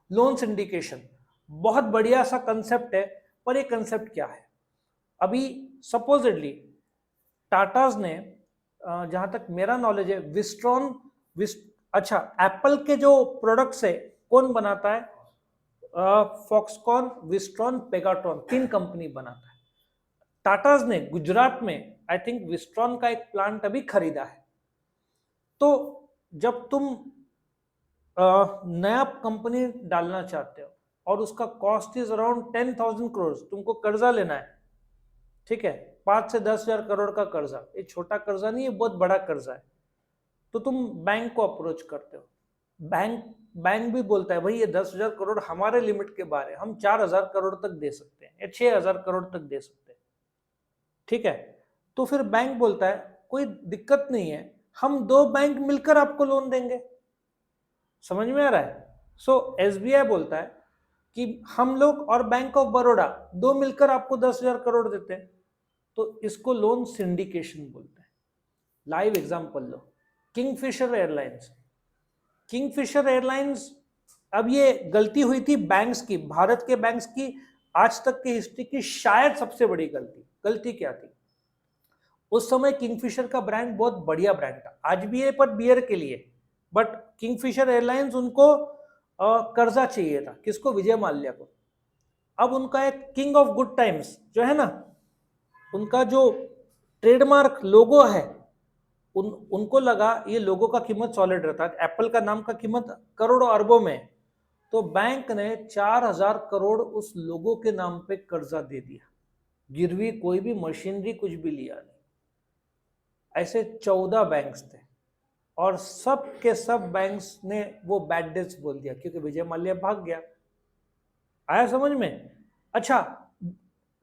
Loan syndication बहुत बढ़िया सा कंसेप्ट है, पर ये कंसेप्ट क्या है? अभी सपोजिटली टाटाज ने जहां तक मेरा नॉलेज है विस्ट्रॉन अच्छा एप्पल के जो प्रोडक्ट्स है कौन बनाता है? फॉक्सकॉन, विस्ट्रॉन, पेगाट्रॉन, 3 कंपनी बनाता है। टाटाज ने गुजरात में आई थिंक विस्ट्रॉन का एक प्लांट अभी खरीदा है। तो जब तुम नया कंपनी डालना चाहते हो और उसका कॉस्ट इज अराउंड 10,000 करोड़, तुमको कर्जा लेना है, ठीक है, 5 से 10,000 करोड़ का कर्जा, ये छोटा कर्जा नहीं है, बहुत बड़ा कर्जा है। तो तुम बैंक को अप्रोच करते हो, बैंक भी बोलता है भाई ये 10,000 करोड़ हमारे लिमिट के बाहर है, हम 4,000 करोड़ तक दे सकते हैं या 6,000 करोड़ तक दे सकते हैं, ठीक है। तो फिर बैंक बोलता है कोई दिक्कत नहीं है, हम 2 बैंक मिलकर आपको लोन देंगे। समझ में आ रहा है? सो एसबीआई बोलता है कि हम लोग और बैंक ऑफ बड़ौदा 2 मिलकर आपको 10,000 करोड़ देते हैं। तो इसको लोन सिंडिकेशन बोलते हैं। लाइव एग्जांपल लो, किंगफिशर एयरलाइंस। किंगफिशर एयरलाइंस, अब ये गलती हुई थी बैंक्स की, भारत के बैंक्स की आज तक की हिस्ट्री की शायद सबसे बड़ी गलती क्या थी? उस समय किंगफिशर का ब्रांड बहुत बढ़िया ब्रांड था, आज भी है पर बियर के लिए। बट किंगफिशर एयरलाइंस उनको कर्जा चाहिए था, किसको? विजय माल्या को। अब उनका एक किंग ऑफ गुड टाइम्स जो है ना, उनका जो ट्रेडमार्क लोगो है, उनको लगा ये लोगो का कीमत सॉलिड रहता है, एप्पल का नाम का कीमत करोड़ों अरबों में, तो बैंक ने 4,000 करोड़ उस लोगो के नाम पे कर्जा दे दिया, गिरवी कोई भी मशीनरी कुछ भी लिया नहीं। ऐसे 14 बैंक्स थे और सब के सब बैंक्स ने वो बैड डेट्स बोल दिया क्योंकि विजय माल्या भाग गया। आया समझ में? अच्छा,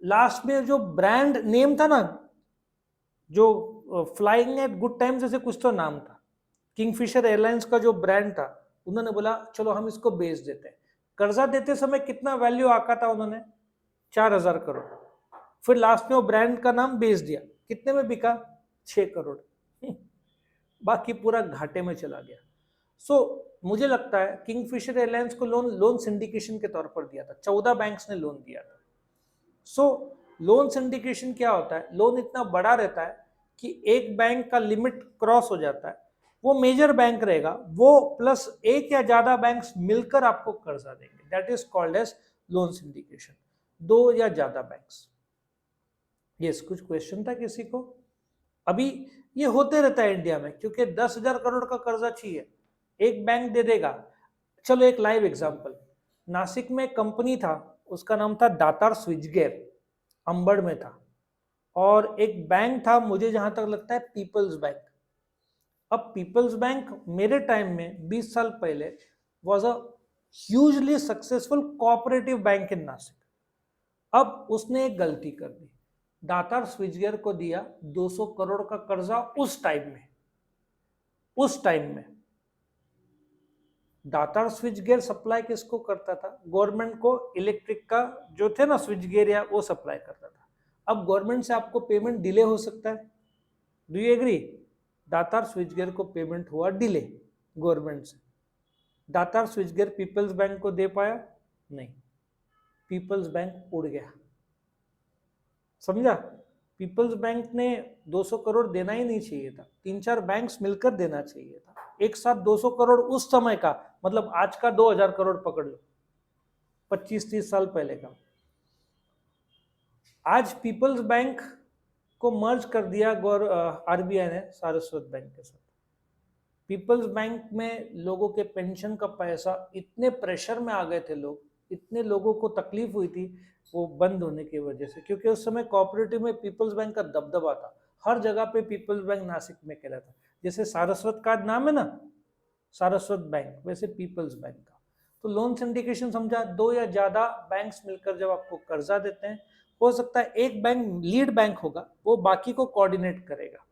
लास्ट में जो ब्रांड नेम था ना, जो फ्लाइंग एट गुड टाइम्स ऐसे कुछ तो नाम था, किंगफिशर एयरलाइंस का जो ब्रांड था, उन्होंने बोला चलो हम इसको बेच देते हैं। कर्जा देते समय कितना वैल्यू आका था उन्होंने? 4,000 करोड़। फिर लास्ट में वो ब्रांड का नाम बेच दिया, कितने में बिका? 6 करोड़। बाकी पूरा घाटे में चला गया। सो मुझे लगता है किंगफिशर एयरलाइंस को लोन सिंडिकेशन के तौर पर दिया था, 14 बैंक्स ने लोन दिया था। सो लोन सिंडिकेशन क्या होता है? लोन इतना बड़ा रहता है कि एक बैंक का लिमिट क्रॉस हो जाता है, वो मेजर बैंक रहेगा, वो प्लस एक या ज्यादा बैंक्स मिलकर आपको कर्जा देंगे, that is called as loan syndication. 2 या ज्यादा बैंक्स। यस, कुछ क्वेश्चन था किसी को? अभी ये होते रहता है इंडिया में, क्योंकि 10,000 करोड़ का कर्जा चाहिए, एक बैंक दे देगा। चलो एक लाइव एग्जांपल, नासिक में एक कंपनी था, उसका नाम था दातार स्विचगेयर, अंबड़ में था, और एक बैंक था मुझे जहां तक लगता है पीपल्स बैंक। अब पीपल्स बैंक मेरे टाइम में 20 साल पहले was a hugely successful cooperative bank in Nashik. अब उसने एक गलती कर दी, दातार स्विचगेयर को दिया 200 करोड़ का कर्जा उस टाइम में। दातार स्विच गियर सप्लाई किसको करता था? गवर्नमेंट को इलेक्ट्रिक का जो थे ना स्विच गियर या वो सप्लाई करता था। अब गवर्नमेंट से आपको पेमेंट डिले हो सकता है, do you agree? Datar switch gear को पेमेंट हुआ डिले गवर्नमेंट से। Datar switch gear people's bank को दे पाया? नहीं, पीपल्स बैंक उड़ गया। समझा? पीपल्स बैंक ने 200 करोड़ देना ही नहीं चाहिए था, 3-4 बैंक्स मिलकर देना चाहिए था। एक साथ 200 करोड़ उस समय का, मतलब आज का 2,000 करोड़ पकड़ लो, 25-30 साल पहले का। आज पीपल्स बैंक को मर्ज कर दिया आरबीआई ने सारस्वत बैंक के साथ। पीपल्स बैंक में लोगों के पेंशन का पैसा, इतने प्रेशर में आ गए थे लोग, इतने लोगों को तकलीफ हुई थी वो बंद होने की वजह से, क्योंकि उस समय कोऑपरेटिव में पीपल्स बैंक का दबदबा था, हर जगह पे पीपल्स बैंक नासिक में कहलाता। जैसे सारस्वत का नाम है ना, सारस्वत बैंक, वैसे पीपल्स बैंक का। तो लोन सिंडिकेशन समझा, 2 या ज्यादा बैंक्स मिलकर जब आपको कर्जा देते हैं, हो सकता है एक बैंक लीड बैंक होगा, वो बाकी को कोऑर्डिनेट करेगा,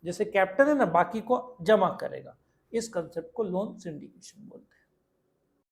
जैसे कैप्टन है ना, बाकी को जमा करेगा। इस कंसेप्ट को लोन सिंडिकेशन बोलते हैं।